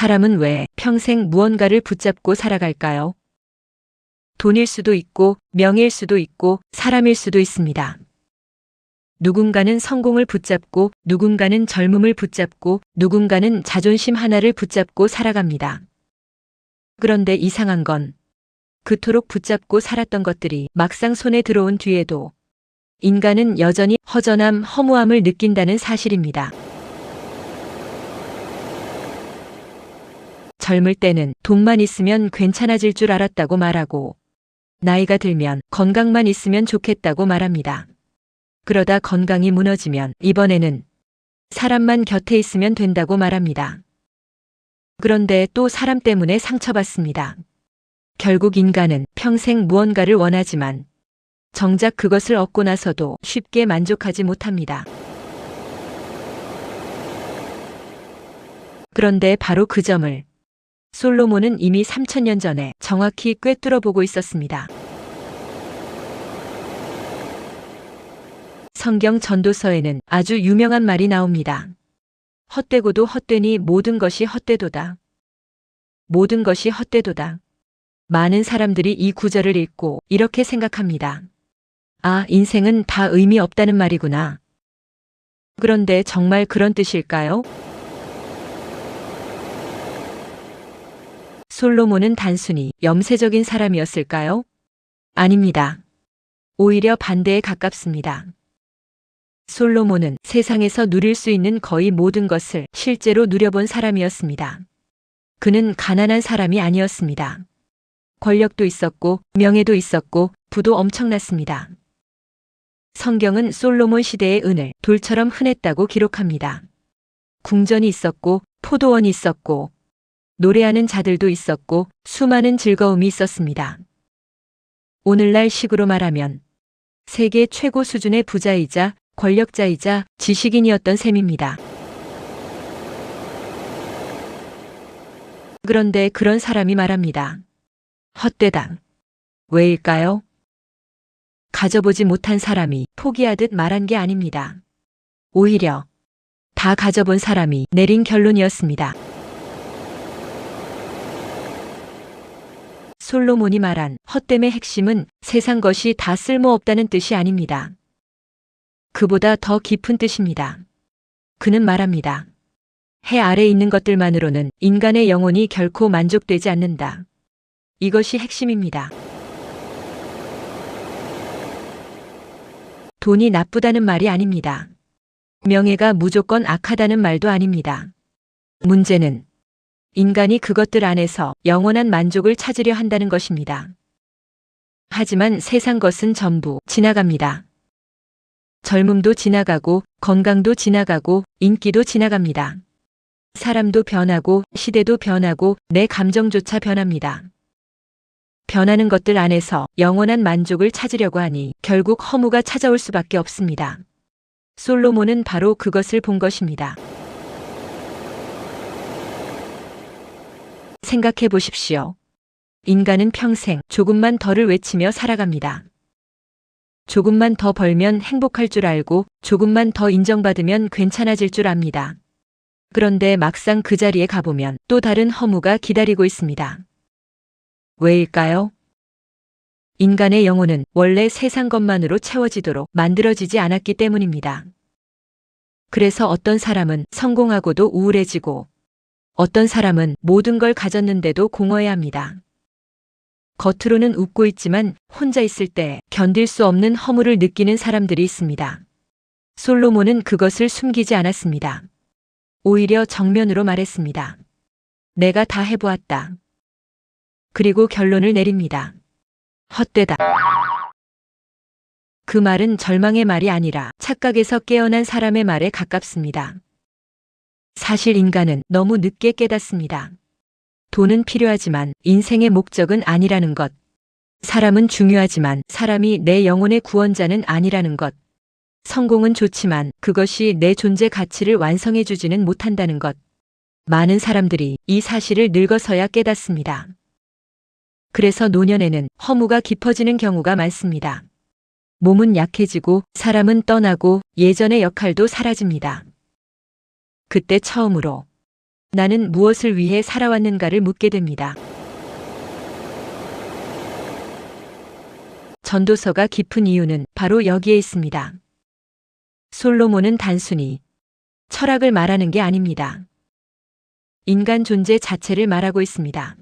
사람은 왜 평생 무언가를 붙잡고 살아갈까요? 돈일 수도 있고, 명예일 수도 있고, 사람일 수도 있습니다. 누군가는 성공을 붙잡고, 누군가는 젊음을 붙잡고, 누군가는 자존심 하나를 붙잡고 살아갑니다. 그런데 이상한 건 그토록 붙잡고 살았던 것들이 막상 손에 들어온 뒤에도 인간은 여전히 허전함, 허무함을 느낀다는 사실입니다. 젊을 때는 돈만 있으면 괜찮아질 줄 알았다고 말하고, 나이가 들면 건강만 있으면 좋겠다고 말합니다. 그러다 건강이 무너지면 이번에는 사람만 곁에 있으면 된다고 말합니다. 그런데 또 사람 때문에 상처받습니다. 결국 인간은 평생 무언가를 원하지만 정작 그것을 얻고 나서도 쉽게 만족하지 못합니다. 그런데 바로 그 점을 솔로몬은 이미 3000년 전에 정확히 꿰뚫어 보고 있었습니다. 성경 전도서에는 아주 유명한 말이 나옵니다. 헛되고도 헛되니 모든 것이 헛되도다. 모든 것이 헛되도다. 많은 사람들이 이 구절을 읽고 이렇게 생각합니다. 아, 인생은 다 의미 없다는 말이구나. 그런데 정말 그런 뜻일까요? 솔로몬은 단순히 염세적인 사람이었을까요? 아닙니다. 오히려 반대에 가깝습니다. 솔로몬은 세상에서 누릴 수 있는 거의 모든 것을 실제로 누려본 사람이었습니다. 그는 가난한 사람이 아니었습니다. 권력도 있었고, 명예도 있었고, 부도 엄청났습니다. 성경은 솔로몬 시대의 은을 돌처럼 흔했다고 기록합니다. 궁전이 있었고, 포도원이 있었고, 노래하는 자들도 있었고, 수많은 즐거움이 있었습니다. 오늘날 식으로 말하면 세계 최고 수준의 부자이자 권력자이자 지식인이었던 셈입니다. 그런데 그런 사람이 말합니다. 헛되다. 왜일까요? 가져보지 못한 사람이 포기하듯 말한 게 아닙니다. 오히려 다 가져본 사람이 내린 결론이었습니다. 솔로몬이 말한 헛됨의 핵심은 세상 것이 다 쓸모없다는 뜻이 아닙니다. 그보다 더 깊은 뜻입니다. 그는 말합니다. 해 아래 있는 것들만으로는 인간의 영혼이 결코 만족되지 않는다. 이것이 핵심입니다. 돈이 나쁘다는 말이 아닙니다. 명예가 무조건 악하다는 말도 아닙니다. 문제는 인간이 그것들 안에서 영원한 만족을 찾으려 한다는 것입니다. 하지만 세상 것은 전부 지나갑니다. 젊음도 지나가고, 건강도 지나가고, 인기도 지나갑니다. 사람도 변하고, 시대도 변하고, 내 감정조차 변합니다. 변하는 것들 안에서 영원한 만족을 찾으려고 하니 결국 허무가 찾아올 수밖에 없습니다. 솔로몬은 바로 그것을 본 것입니다. 생각해 보십시오. 인간은 평생 조금만 더를 외치며 살아갑니다. 조금만 더 벌면 행복할 줄 알고 조금만 더 인정받으면 괜찮아질 줄 압니다. 그런데 막상 그 자리에 가보면 또 다른 허무가 기다리고 있습니다. 왜일까요? 인간의 영혼은 원래 세상 것만으로 채워지도록 만들어지지 않았기 때문입니다. 그래서 어떤 사람은 성공하고도 우울해지고 어떤 사람은 모든 걸 가졌는데도 공허해합니다. 겉으로는 웃고 있지만 혼자 있을 때 견딜 수 없는 허무를 느끼는 사람들이 있습니다. 솔로몬은 그것을 숨기지 않았습니다. 오히려 정면으로 말했습니다. 내가 다 해보았다. 그리고 결론을 내립니다. 헛되다. 그 말은 절망의 말이 아니라 착각에서 깨어난 사람의 말에 가깝습니다. 사실 인간은 너무 늦게 깨닫습니다. 돈은 필요하지만 인생의 목적은 아니라는 것. 사람은 중요하지만 사람이 내 영혼의 구원자는 아니라는 것. 성공은 좋지만 그것이 내 존재 가치를 완성해주지는 못한다는 것. 많은 사람들이 이 사실을 늙어서야 깨닫습니다. 그래서 노년에는 허무가 깊어지는 경우가 많습니다. 몸은 약해지고 사람은 떠나고 예전의 역할도 사라집니다. 그때 처음으로 나는 무엇을 위해 살아왔는가를 묻게 됩니다. 전도서가 깊은 이유는 바로 여기에 있습니다. 솔로몬은 단순히 철학을 말하는 게 아닙니다. 인간 존재 자체를 말하고 있습니다.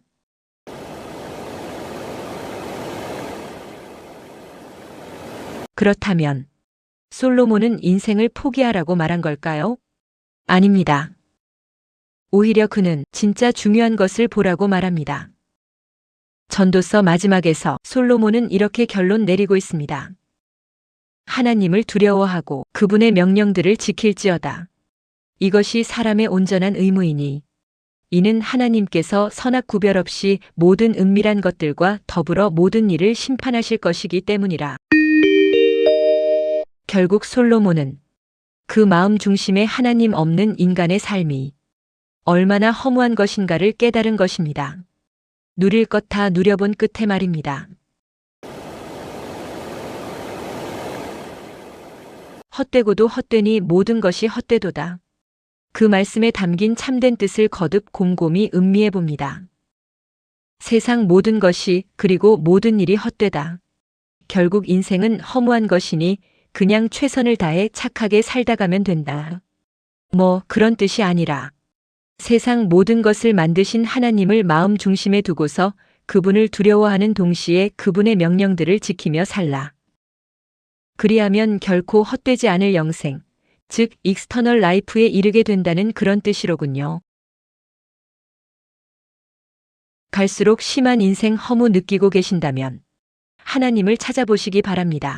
그렇다면 솔로몬은 인생을 포기하라고 말한 걸까요? 아닙니다. 오히려 그는 진짜 중요한 것을 보라고 말합니다. 전도서 마지막에서 솔로몬은 이렇게 결론 내리고 있습니다. 하나님을 두려워하고 그분의 명령들을 지킬지어다. 이것이 사람의 온전한 의무이니 이는 하나님께서 선악 구별 없이 모든 은밀한 것들과 더불어 모든 일을 심판하실 것이기 때문이라. 결국 솔로몬은 그 마음 중심에 하나님 없는 인간의 삶이 얼마나 허무한 것인가를 깨달은 것입니다. 누릴 것 다 누려본 끝에 말입니다. 헛되고도 헛되니 모든 것이 헛되도다. 그 말씀에 담긴 참된 뜻을 거듭 곰곰이 음미해 봅니다. 세상 모든 것이 그리고 모든 일이 헛되다. 결국 인생은 허무한 것이니 그냥 최선을 다해 착하게 살다 가면 된다. 뭐 그런 뜻이 아니라 세상 모든 것을 만드신 하나님을 마음 중심에 두고서 그분을 두려워하는 동시에 그분의 명령들을 지키며 살라. 그리하면 결코 헛되지 않을 영생, 즉 익스터널 라이프에 이르게 된다는 그런 뜻이로군요. 갈수록 심한 인생 허무 느끼고 계신다면 하나님을 찾아보시기 바랍니다.